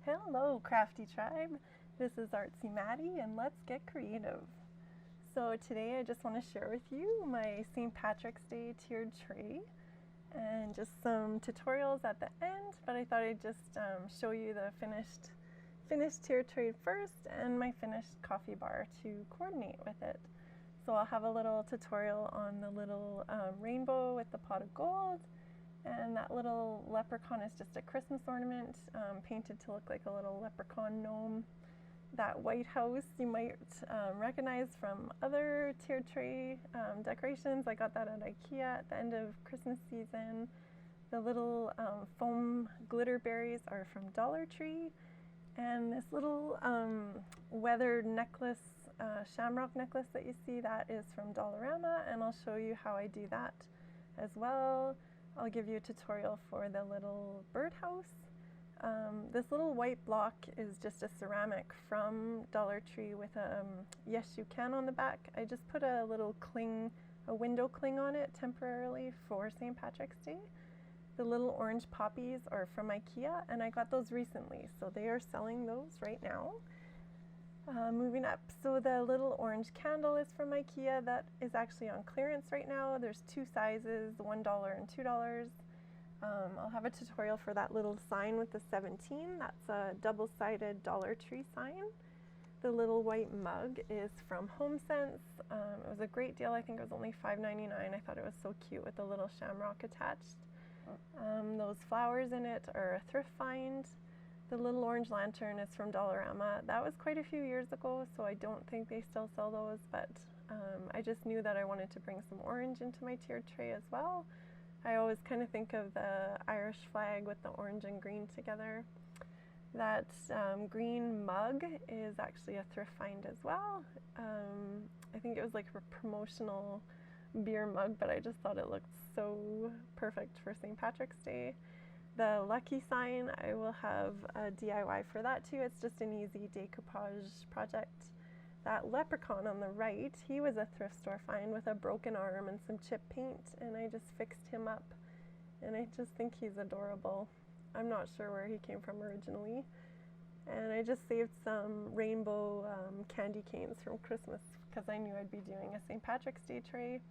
Hello, crafty tribe. This is Artsy Maddie, and let's get creative. So today I just want to share with you my St. Patrick's Day tiered tray and just some tutorials at the end, but I thought I'd just show you the finished tiered tray first and my finished coffee bar to coordinate with it. So I'll have a little tutorial on the little rainbow with the pot of gold. And that little leprechaun is just a Christmas ornament painted to look like a little leprechaun gnome. That white house you might recognize from other tiered tray decorations. I got that at IKEA at the end of Christmas season. The little foam glitter berries are from Dollar Tree. And this little weathered necklace, Shamrock necklace that you see, that is from Dollarama, and I'll show you how I do that as well. I'll give you a tutorial for the little birdhouse. This little white block is just a ceramic from Dollar Tree with a Yes You Can on the back. I just put a little cling, a window cling on it temporarily for St. Patrick's Day. The little orange poppies are from IKEA, and I got those recently, so they are selling those right now. Moving up, so the little orange candle is from IKEA. That is actually on clearance right now. There's two sizes, $1 and $2. I'll have a tutorial for that little sign with the 17. That's a double-sided Dollar Tree sign. The little white mug is from HomeSense. It was a great deal. I think it was only $5.99. I thought it was so cute with the little shamrock attached. Those flowers in it are a thrift find. The little orange lantern is from Dollarama. That was quite a few years ago, so I don't think they still sell those, but I just knew that I wanted to bring some orange into my tiered tray as well. I always kind of think of the Irish flag with the orange and green together. That green mug is actually a thrift find as well. I think it was like a promotional beer mug, but I just thought it looked so perfect for St. Patrick's Day. The lucky sign, I will have a DIY for that too. It's just an easy decoupage project. That leprechaun on the right, he was a thrift store find with a broken arm and some chip paint, and I just fixed him up, and I just think he's adorable. I'm not sure where he came from originally. And I just saved some rainbow candy canes from Christmas because I knew I'd be doing a St. Patrick's Day tray.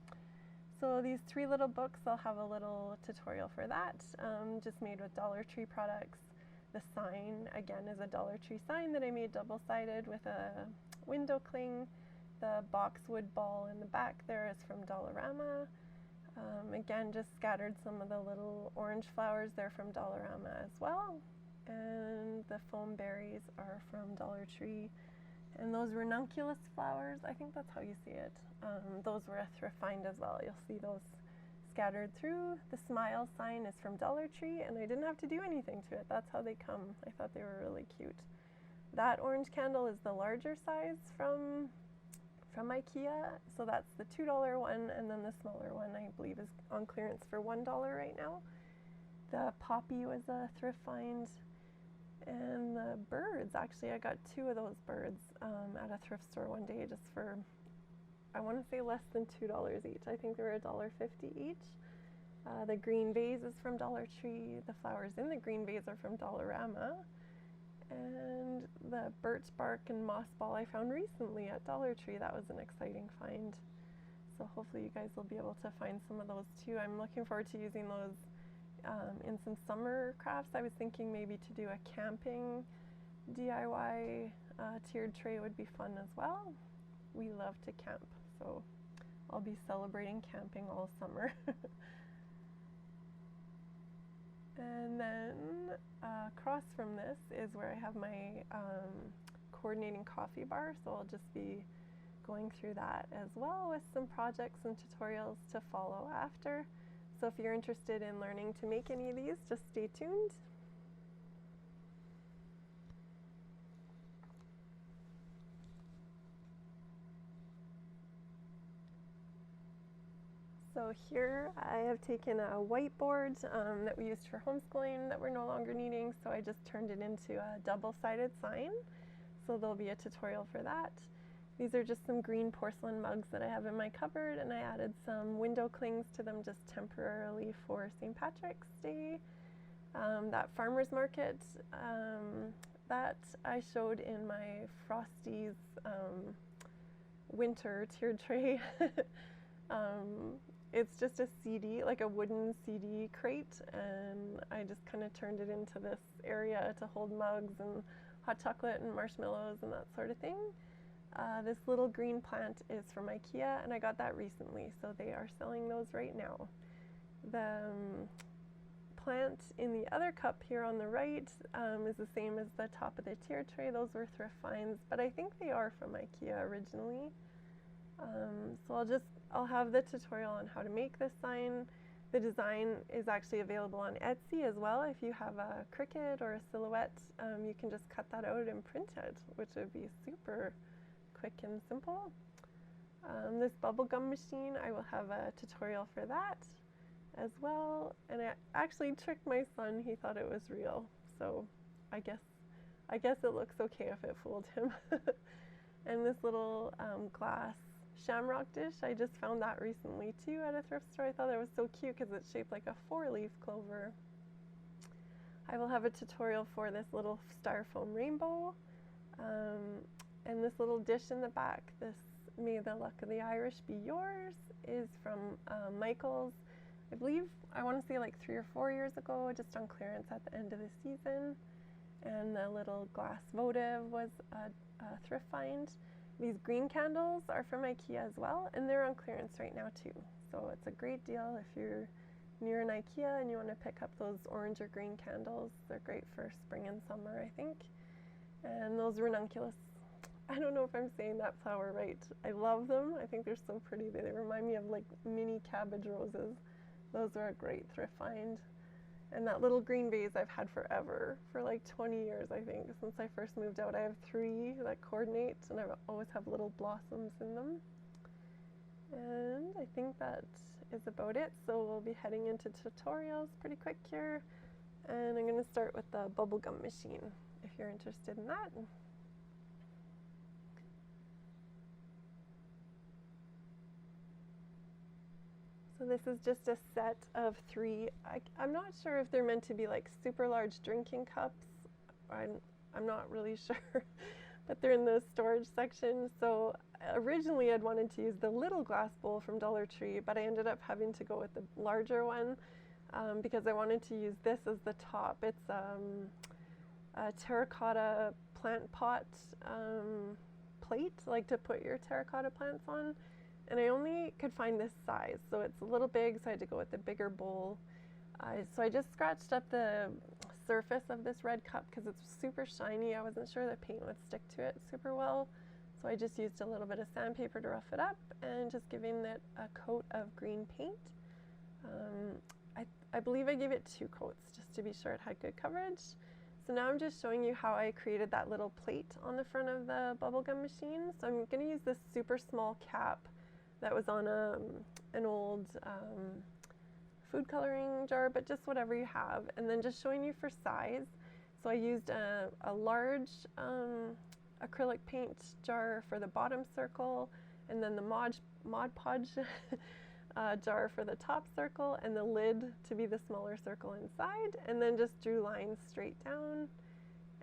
So these three little books, I'll have a little tutorial for that, just made with Dollar Tree products. The sign, again, is a Dollar Tree sign that I made double-sided with a window cling. The boxwood ball in the back there is from Dollarama. Again, just scattered some of the little orange flowers. They're from Dollarama as well. And the foam berries are from Dollar Tree. And those ranunculus flowers, I think that's how you see it. Those were a thrift find as well. You'll see those scattered through. The smile sign is from Dollar Tree, and I didn't have to do anything to it. That's how they come. I thought they were really cute. That orange candle is the larger size from IKEA. So that's the $2 one, and then the smaller one I believe is on clearance for $1 right now. The poppy was a thrift find. And the birds, actually I got two of those birds at a thrift store one day just for, I want to say less than $2 each. I think they were $1.50 each. The green vase is from Dollar Tree. The flowers in the green vase are from Dollarama. And the birch bark and moss ball I found recently at Dollar Tree. That was an exciting find. So hopefully you guys will be able to find some of those too. I'm looking forward to using those in some summer crafts. I was thinking maybe to do a camping DIY tiered tray would be fun as well. We love to camp, so I'll be celebrating camping all summer. And then across from this is where I have my coordinating coffee bar, so I'll just be going through that as well with some projects and tutorials to follow after. So if you're interested in learning to make any of these, just stay tuned. So here I have taken a whiteboard that we used for homeschooling that we're no longer needing, so I just turned it into a double-sided sign. So there'll be a tutorial for that. These are just some green porcelain mugs that I have in my cupboard, and I added some window clings to them just temporarily for St. Patrick's Day. That farmer's market that I showed in my Frosties winter tiered tray. It's just a CD, like a wooden CD crate, and I just kind of turned it into this area to hold mugs and hot chocolate and marshmallows and that sort of thing. This little green plant is from IKEA, and I got that recently, so they are selling those right now. The plant in the other cup here on the right is the same as the top of the tier tray. Those were thrift finds, but I think they are from IKEA originally. So I'll have the tutorial on how to make this sign. The design is actually available on Etsy as well. If you have a Cricut or a silhouette, you can just cut that out and print it, which would be super quick and simple. This bubblegum machine, I will have a tutorial for that as well. And I actually tricked my son. He thought it was real, so I guess it looks okay if it fooled him. And this little glass Shamrock dish, I just found that recently too at a thrift store. I thought it was so cute because it's shaped like a 4-leaf clover. I will have a tutorial for this little styrofoam rainbow. And this little dish in the back, this May the Luck of the Irish Be Yours, is from Michael's. I believe, I want to say like 3 or 4 years ago, just on clearance at the end of the season. And the little glass votive was a thrift find. These green candles are from IKEA as well, and they're on clearance right now too. So it's a great deal if you're near an IKEA and you want to pick up those orange or green candles. They're great for spring and summer, I think. And those ranunculus, I don't know if I'm saying that flower right. I love them. I think they're so pretty. They remind me of like mini cabbage roses. Those are a great thrift find. And that little green vase I've had forever, for like 20 years I think, since I first moved out. I have 3 that coordinate, and I always have little blossoms in them. And I think that is about it, so we'll be heading into tutorials pretty quick here. And I'm going to start with the bubblegum machine, if you're interested in that. So this is just a set of 3. I'm not sure if they're meant to be like super large drinking cups. I'm not really sure, but they're in the storage section. So originally I'd wanted to use the little glass bowl from Dollar Tree, but I ended up having to go with the larger one because I wanted to use this as the top. It's a terracotta plant pot plate, like to put your terracotta plants on. And I only could find this size, so it's a little big, so I had to go with the bigger bowl. So I just scratched up the surface of this red cup because it's super shiny. I wasn't sure the paint would stick to it super well, so I just used a little bit of sandpaper to rough it up and just giving it a coat of green paint. I believe I gave it 2 coats just to be sure it had good coverage. So now I'm just showing you how I created that little plate on the front of the bubblegum machine. So I'm going to use this super small cap that was on an old food coloring jar, but just whatever you have. And then just showing you for size. So I used a large acrylic paint jar for the bottom circle, and then the Mod Podge jar for the top circle, and the lid to be the smaller circle inside, and then just drew lines straight down.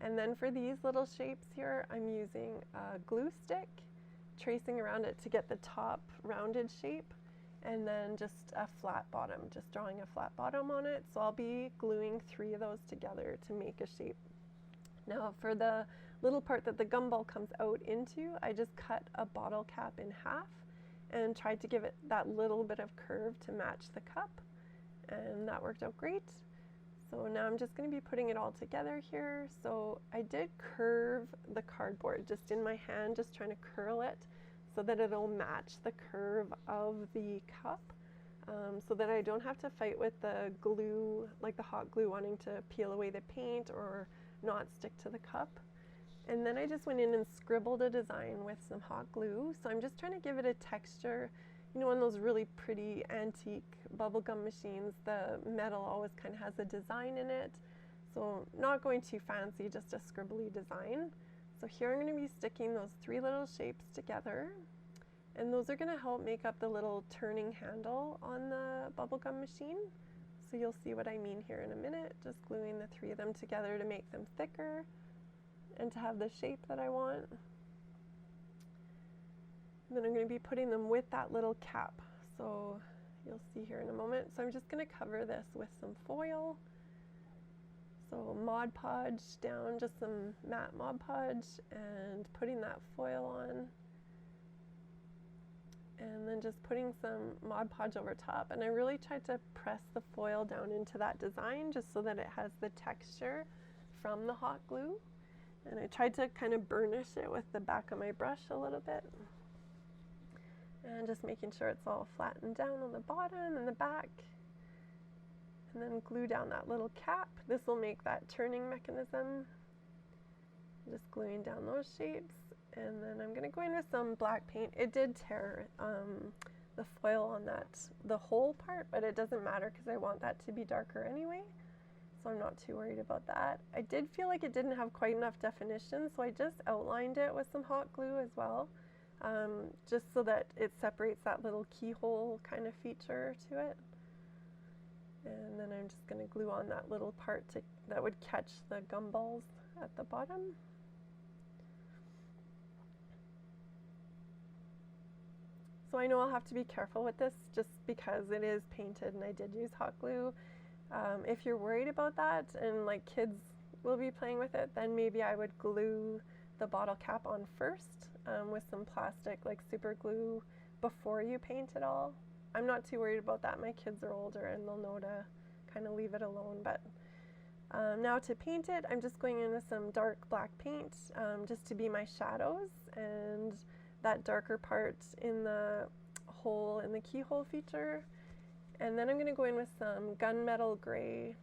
And then for these little shapes here, I'm using a glue stick, tracing around it to get the top rounded shape, and then just a flat bottom, just drawing a flat bottom on it. So I'll be gluing 3 of those together to make a shape. Now for the little part that the gumball comes out into, I just cut a bottle cap in half and tried to give it that little bit of curve to match the cup, and that worked out great. So now I'm just going to be putting it all together here. So I did curve the cardboard just in my hand, just trying to curl it so that it'll match the curve of the cup, so that I don't have to fight with the glue, like the hot glue wanting to peel away the paint or not stick to the cup. And then I just went in and scribbled a design with some hot glue. So I'm just trying to give it a texture. You know, on those really pretty antique bubblegum machines, the metal always kind of has a design in it. So not going too fancy, just a scribbly design. So here I'm going to be sticking those 3 little shapes together. And those are going to help make up the little turning handle on the bubblegum machine. So you'll see what I mean here in a minute, just gluing the 3 of them together to make them thicker. and to have the shape that I want. And then I'm going to be putting them with that little cap. So you'll see here in a moment. So I'm just going to cover this with some foil. So Mod Podge down, just some matte Mod Podge, and putting that foil on. And then just putting some Mod Podge over top. And I really tried to press the foil down into that design just so that it has the texture from the hot glue. And I tried to kind of burnish it with the back of my brush a little bit. And just making sure it's all flattened down on the bottom and the back. And then glue down that little cap. This will make that turning mechanism. Just gluing down those shapes. And then I'm going to go in with some black paint. It did tear the foil on the whole part, but it doesn't matter because I want that to be darker anyway. So I'm not too worried about that. I did feel like it didn't have quite enough definition, so I just outlined it with some hot glue as well, just so that it separates that little keyhole kind of feature to it. And then I'm just going to glue on that little part that would catch the gumballs at the bottom. So I know I'll have to be careful with this just because it is painted and I did use hot glue. If you're worried about that and like kids will be playing with it, then maybe I would glue the bottle cap on first with some plastic like super glue before you paint it all. I'm not too worried about that. My kids are older and they'll know to kind of leave it alone. But now to paint it, I'm just going in with some dark black paint just to be my shadows and that darker part in the hole in the keyhole feature. And then I'm going to go in with some gunmetal gray,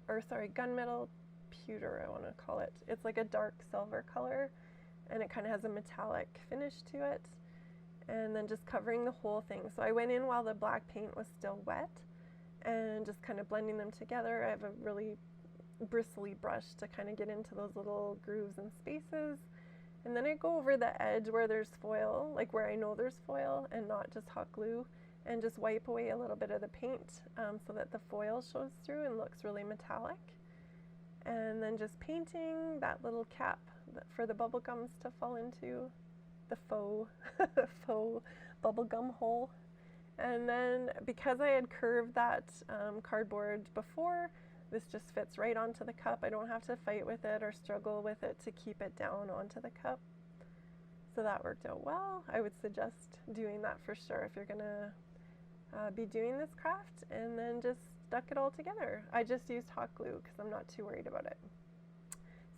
gunmetal pewter I want to call it. It's like a dark silver color and it kind of has a metallic finish to it. And then just covering the whole thing. So I went in while the black paint was still wet and just kind of blending them together. I have a really bristly brush to kind of get into those little grooves and spaces. And then I go over the edge where there's foil, like where I know there's foil and not just hot glue, and just wipe away a little bit of the paint so that the foil shows through and looks really metallic. And then just painting that little cap for the bubble gums to fall into, the faux bubblegum hole. And then because I had curved that cardboard before, this just fits right onto the cup. I don't have to fight with it or struggle with it to keep it down onto the cup. So that worked out well. I would suggest doing that for sure if you're gonna be doing this craft, and then just stuck it all together. I just used hot glue because I'm not too worried about it.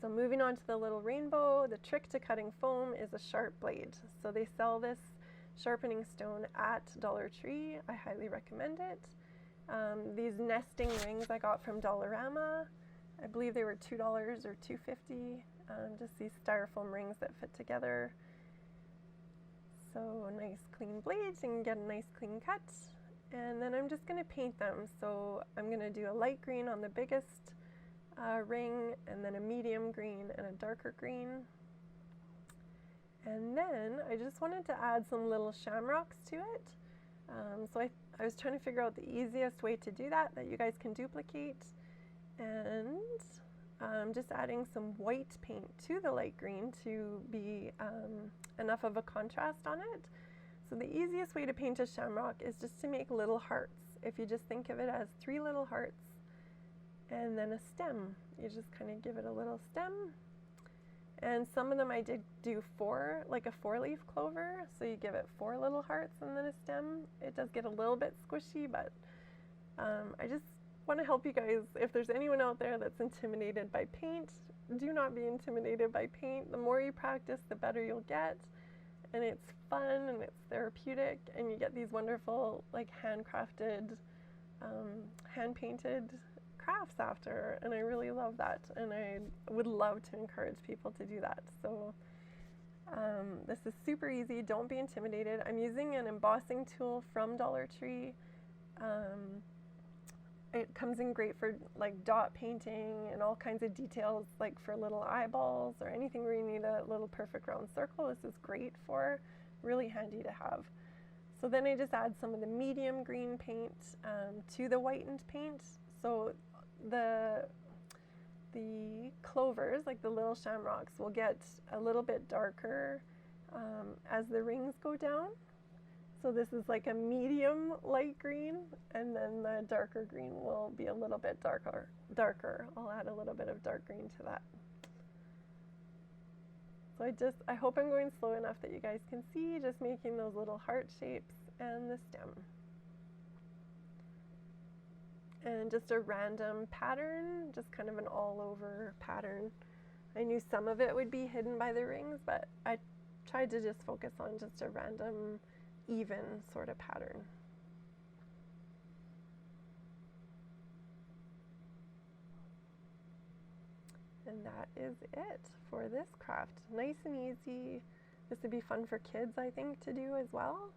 So moving on to the little rainbow, the trick to cutting foam is a sharp blade. So they sell this sharpening stone at Dollar Tree. I highly recommend it. These nesting rings I got from Dollarama. I believe they were $2 or $2.50. Just these styrofoam rings that fit together. So nice clean blades, you can get a nice clean cut. And then I'm just going to paint them. So I'm going to do a light green on the biggest ring, and then a medium green and a darker green. And then I just wanted to add some little shamrocks to it. So I was trying to figure out the easiest way to do that you guys can duplicate. And just adding some white paint to the light green to be enough of a contrast on it. So the easiest way to paint a shamrock is just to make little hearts. If you just think of it as 3 little hearts and then a stem. You just kind of give it a little stem. And some of them I did do 4, like a 4-leaf clover. So you give it 4 little hearts and then a stem. It does get a little bit squishy, but I just want to help you guys. If there's anyone out there that's intimidated by paint, do not be intimidated by paint. The more you practice, the better you'll get. And it's fun and it's therapeutic, and you get these wonderful like handcrafted, hand-painted crafts after, and I really love that, and I would love to encourage people to do that. So this is super easy. Don't be intimidated. I'm using an embossing tool from Dollar Tree. It comes in great for like dot painting and all kinds of details, like for little eyeballs or anything where you need a little perfect round circle. This is great for, really handy to have. So then I just add some of the medium green paint to the whitened paint. So the clovers, like the little shamrocks, will get a little bit darker as the rings go down. So this is like a medium light green, and then the darker green will be a little bit darker. I'll add a little bit of dark green to that. So I hope I'm going slow enough that you guys can see, just making those little heart shapes and the stem. And just a random pattern, just kind of an all-over pattern. I knew some of it would be hidden by the rings, but I tried to just focus on just a random, even sort of pattern. And that is it for this craft. Nice and easy. This would be fun for kids, I think, to do as well.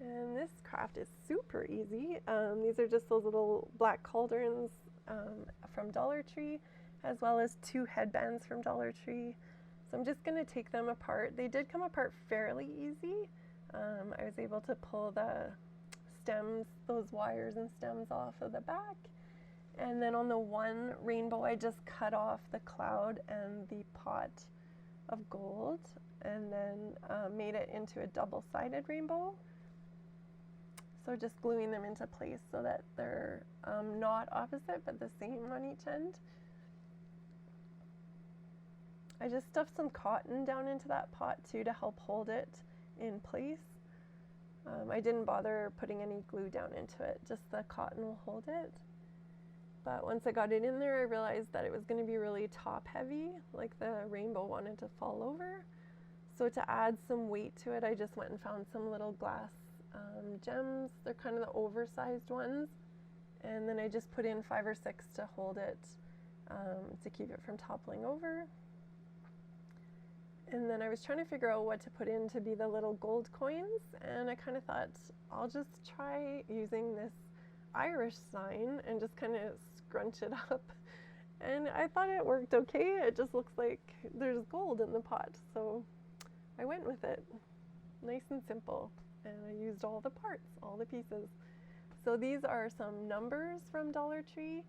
And this craft is super easy. These are just those little black cauldrons from Dollar Tree, as well as 2 headbands from Dollar Tree. So I'm just going to take them apart. They did come apart fairly easy. I was able to pull the stems, those wires and stems off of the back. And then on the one rainbow, I just cut off the cloud and the pot of gold, and then made it into a double-sided rainbow. So just gluing them into place so that they're not opposite but the same on each end. I just stuffed some cotton down into that pot too to help hold it in place. I didn't bother putting any glue down into it, just the cotton will hold it. But once I got it in there, I realized that it was going to be really top heavy, like the rainbow wanted to fall over. So to add some weight to it, I just went and found some little glass gems. They're kind of the oversized ones. And then I just put in 5 or 6 to hold it, to keep it from toppling over. And then I was trying to figure out what to put in to be the little gold coins, and I kind of thought I'll just try using this Irish sign and just kind of scrunch it up. And I thought it worked okay. It just looks like there's gold in the pot, so I went with it. Nice and simple. And I used all the parts, all the pieces. So these are some numbers from Dollar Tree,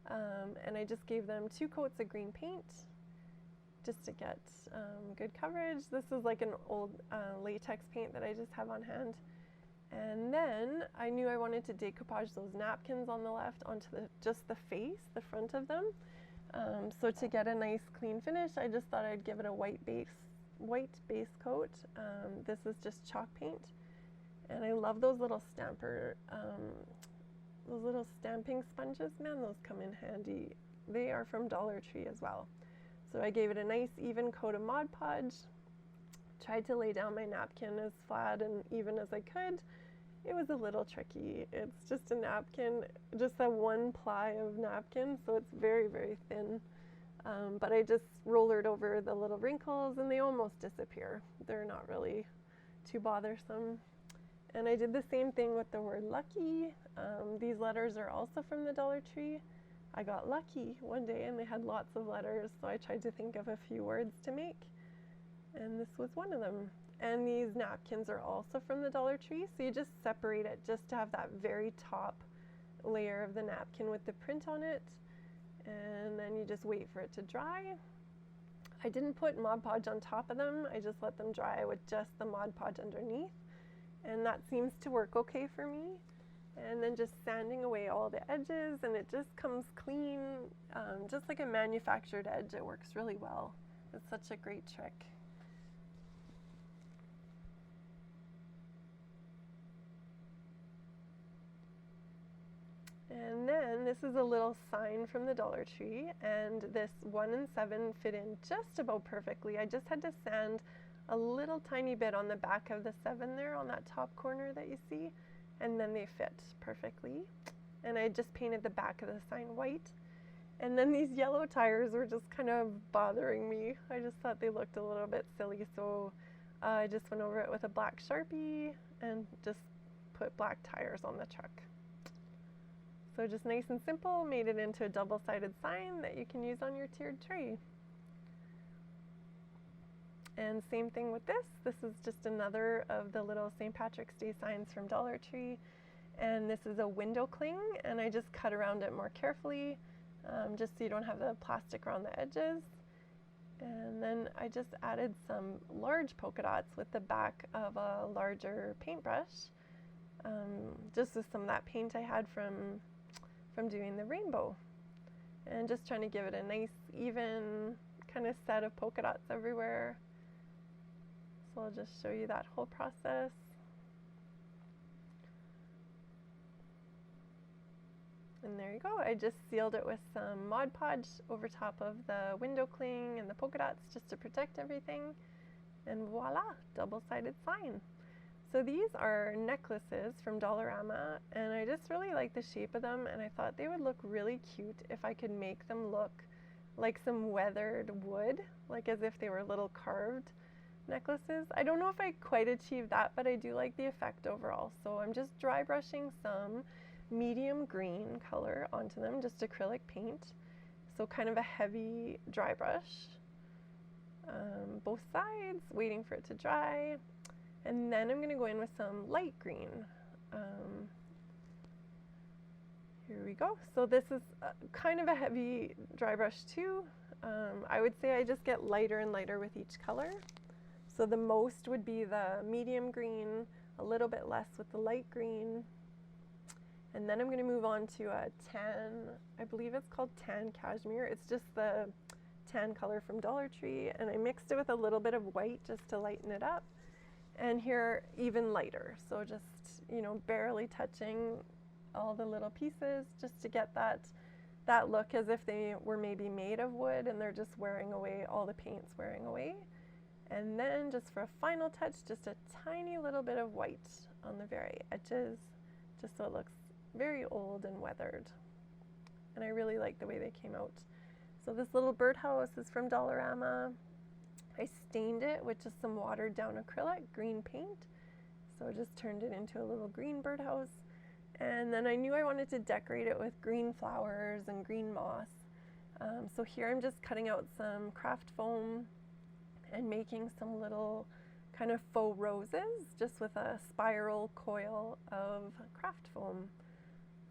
and I just gave them 2 coats of green paint just to get good coverage. This is like an old latex paint that I just have on hand. And then I knew I wanted to decoupage those napkins on the left onto just the face, the front of them. So to get a nice clean finish, I just thought I'd give it a white base coat. This is just chalk paint. And I love those little those little stamping sponges, man, those come in handy. They are from Dollar Tree as well. So I gave it a nice even coat of Mod Podge, tried to lay down my napkin as flat and even as I could. It was a little tricky. It's just a napkin, just a 1 ply of napkin, so it's very, very thin. But I just rollered over the little wrinkles and they almost disappear. They're not really too bothersome. And I did the same thing with the word lucky. These letters are also from the Dollar Tree. I got lucky one day and they had lots of letters, so I tried to think of a few words to make, and this was one of them. And these napkins are also from the Dollar Tree, so you just separate it just to have that very top layer of the napkin with the print on it, and then you just wait for it to dry. I didn't put Mod Podge on top of them, I just let them dry with just the Mod Podge underneath, and that seems to work okay for me. And then just sanding away all the edges, and it just comes clean, just like a manufactured edge. It works really well. It's such a great trick. And then this is a little sign from the Dollar Tree, and this 1 and 7 fit in just about perfectly. I just had to sand a little tiny bit on the back of the 7 there on that top corner that you see. And then they fit perfectly. And I just painted the back of the sign white. And then these yellow tires were just kind of bothering me. I just thought they looked a little bit silly, so I just went over it with a black Sharpie and just put black tires on the truck. So just nice and simple, made it into a double-sided sign that you can use on your tiered tray. And same thing with this. This is just another of the little St. Patrick's Day signs from Dollar Tree. And this is a window cling, and I just cut around it more carefully. just so you don't have the plastic around the edges. And then I just added some large polka dots with the back of a larger paintbrush, just with some of that paint I had from doing the rainbow, and just trying to give it a nice even kind of set of polka dots everywhere. So I'll just show you that whole process. And there you go. I just sealed it with some Mod Podge over top of the window cling and the polka dots just to protect everything. And voila, double-sided sign. So these are necklaces from Dollarama, and I just really like the shape of them, and I thought they would look really cute if I could make them look like some weathered wood, like as if they were little carved necklaces. I don't know if I quite achieved that, but I do like the effect overall. So I'm just dry brushing some medium green color onto them, just acrylic paint. So kind of a heavy dry brush, both sides, waiting for it to dry. And then I'm going to go in with some light green. Here we go. So this is kind of a heavy dry brush too. I would say I just get lighter and lighter with each color. So the most would be the medium green, a little bit less with the light green. And then I'm going to move on to a tan, I believe it's called tan cashmere. It's just the tan color from Dollar Tree, and I mixed it with a little bit of white just to lighten it up. And here, even lighter, so just, you know, barely touching all the little pieces just to get that look as if they were maybe made of wood and they're just wearing away, all the paint's wearing away. And then just for a final touch, just a tiny little bit of white on the very edges, just so it looks very old and weathered. And I really like the way they came out. So this little birdhouse is from Dollarama. I stained it with just some watered down acrylic green paint. So I just turned it into a little green birdhouse. And then I knew I wanted to decorate it with green flowers and green moss. So here I'm just cutting out some craft foam and making some little kind of faux roses just with a spiral coil of craft foam.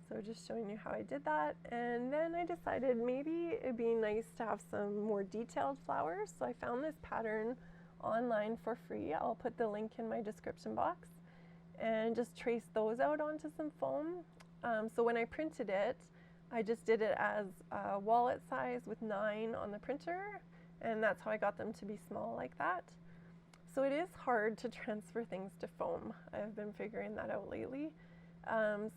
So just showing you how I did that. And then I decided maybe it'd be nice to have some more detailed flowers. So I found this pattern online for free. I'll put the link in my description box, and just trace those out onto some foam. So when I printed it, I just did it as wallet size with 9 on the printer, and that's how I got them to be small like that. So it is hard to transfer things to foam. I've been figuring that out lately.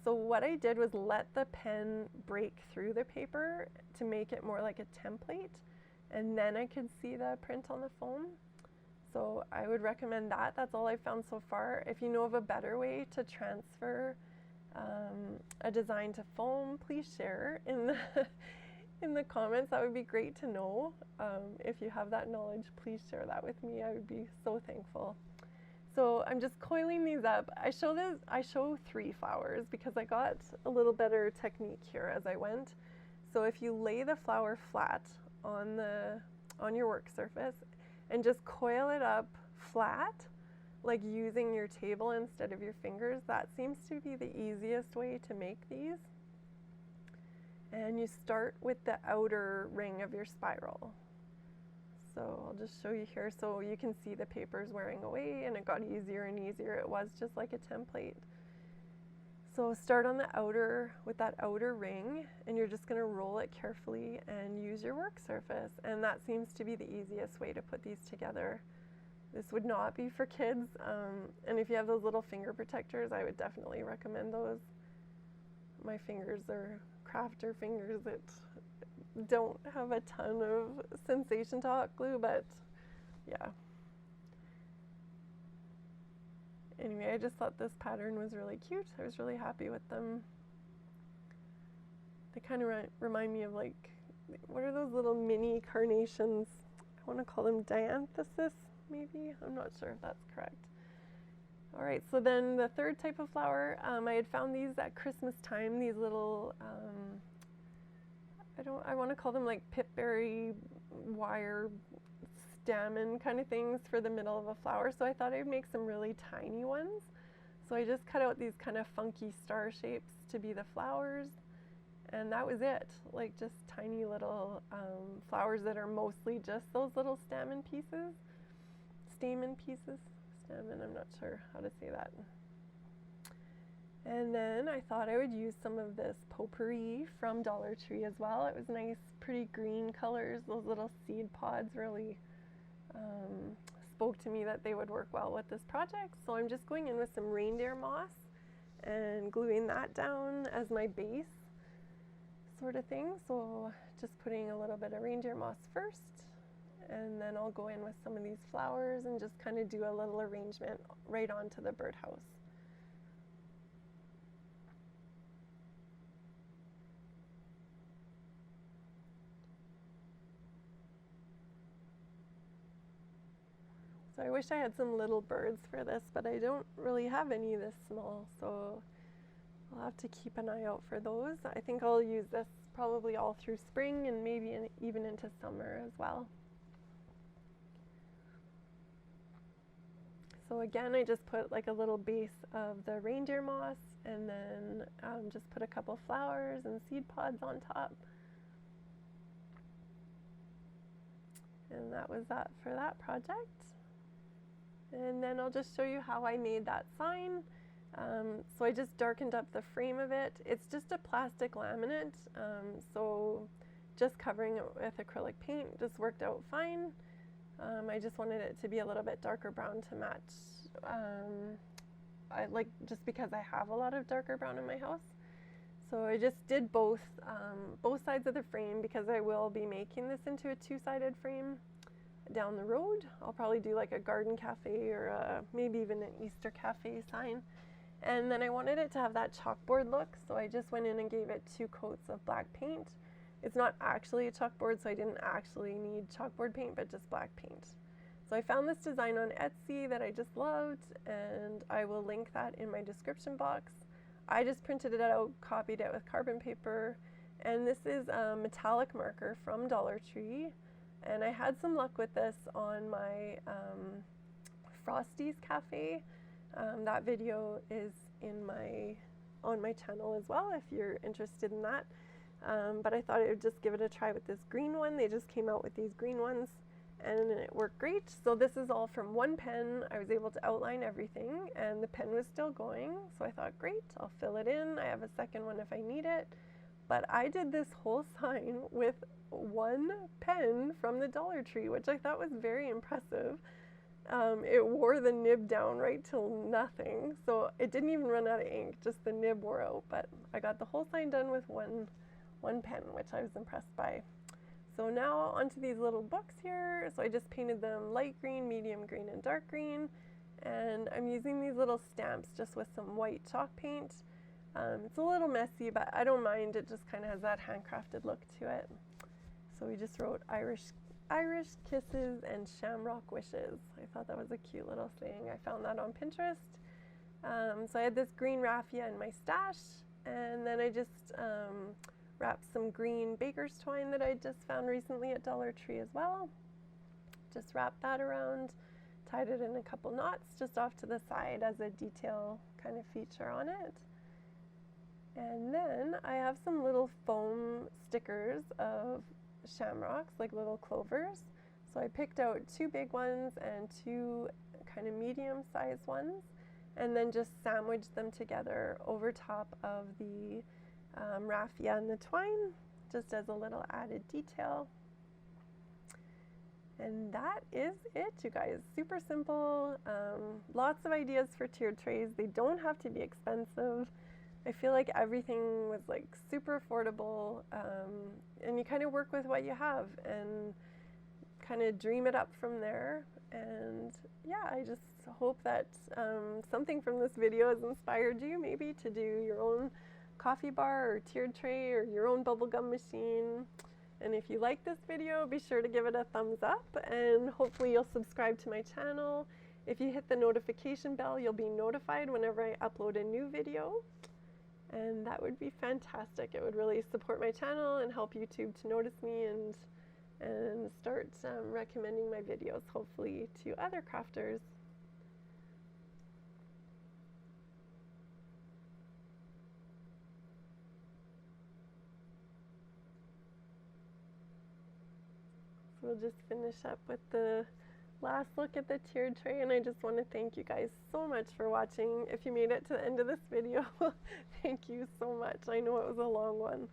So what I did was let the pen break through the paper to make it more like a template, and then I could see the print on the foam. So I would recommend that. That's all I've found so far. If you know of a better way to transfer a design to foam, please share in the comments. That would be great to know. If you have that knowledge, please share that with me. I would be so thankful. So I'm just coiling these up. I show 3 flowers because I got a little better technique here as I went. So if you lay the flower flat on your work surface and just coil it up flat, like using your table instead of your fingers, that seems to be the easiest way to make these. And you start with the outer ring of your spiral. So I'll just show you here so you can see the paper's wearing away, and it got easier and easier. It was just like a template. So start on the outer, with that outer ring, and you're just going to roll it carefully and use your work surface. And that seems to be the easiest way to put these together. This would not be for kids, and if you have those little finger protectors, I would definitely recommend those. My fingers are crafter fingers that don't have a ton of sensation to hot glue, but yeah. Anyway, I just thought this pattern was really cute. I was really happy with them. They kind of remind me of, like, what are those little mini carnations? I want to call them dianthesis, maybe? I'm not sure if that's correct. All right, so then the third type of flower, I had found these at Christmas time, these little, I want to call them like pipberry wire stammen kind of things for the middle of a flower. So I thought I'd make some really tiny ones. So I just cut out these kind of funky star shapes to be the flowers. and that was it. Like just tiny little flowers that are mostly just those little stamen pieces. Stamen, I'm not sure how to say that. And then I thought I would use some of this potpourri from Dollar Tree as well. It was nice, pretty green colors. Those little seed pods really spoke to me that they would work well with this project. So I'm just going in with some reindeer moss and gluing that down as my base sort of thing. So just putting a little bit of reindeer moss first, and then I'll go in with some of these flowers and just kind of do a little arrangement right onto the birdhouse. So I wish I had some little birds for this, but I don't really have any this small, so I'll have to keep an eye out for those. I think I'll use this probably all through spring and maybe even into summer as well. So again, I just put like a little base of the reindeer moss, and then just put a couple flowers and seed pods on top. And that was that for that project. And then I'll just show you how I made that sign. So I just darkened up the frame of it. It's just a plastic laminate, so just covering it with acrylic paint just worked out fine. I just wanted it to be a little bit darker brown to match, just because I have a lot of darker brown in my house. So I just did both sides of the frame because I will be making this into a two-sided frame down the road. I'll probably do like a garden cafe or maybe even an Easter cafe sign. And then I wanted it to have that chalkboard look, so I just went in and gave it 2 coats of black paint. It's not actually a chalkboard, so I didn't actually need chalkboard paint, but just black paint. So I found this design on Etsy that I just loved, and I will link that in my description box. I just printed it out, copied it with carbon paper, and this is a metallic marker from Dollar Tree. And I had some luck with this on my Frosty's Cafe. That video is on my channel as well if you're interested in that. But I thought I would just give it a try with this green one. They just came out with these green ones and it worked great. So this is all from one pen. I was able to outline everything and the pen was still going. So I thought, great, I'll fill it in. I have a second one if I need it. But I did this whole sign with one pen from the Dollar Tree, which I thought was very impressive. It wore the nib down right till nothing, so it didn't even run out of ink, just the nib wore out, but I got the whole sign done with one pen, which I was impressed by. So now onto these little books here. So I just painted them light green, medium green, and dark green, and I'm using these little stamps just with some white chalk paint. It's a little messy, but I don't mind. It just kind of has that handcrafted look to it. So we just wrote Irish kisses and shamrock wishes. I thought that was a cute little thing. I found that on Pinterest. So I had this green raffia in my stash, and then I just wrapped some green baker's twine that I just found recently at Dollar Tree as well. Just wrapped that around, tied it in a couple knots just off to the side as a detail kind of feature on it. And then I have some little foam stickers of shamrocks, like little clovers. So I picked out 2 big ones and 2 kind of medium-sized ones, and then just sandwiched them together over top of the raffia and the twine, just as a little added detail. And that is it, you guys. Super simple. Lots of ideas for tiered trays. They don't have to be expensive. I feel like everything was like super affordable, and you kind of work with what you have and kind of dream it up from there. And yeah, I just hope that something from this video has inspired you maybe to do your own coffee bar or tiered tray or your own bubblegum machine. And if you like this video, be sure to give it a thumbs up, and hopefully you'll subscribe to my channel. If you hit the notification bell, you'll be notified whenever I upload a new video. And that would be fantastic. It would really support my channel and help YouTube to notice me and start recommending my videos, hopefully, to other crafters. we'll just finish up with the last look at the tiered tray, and I just want to thank you guys so much for watching. If you made it to the end of this video, thank you so much. I know it was a long one.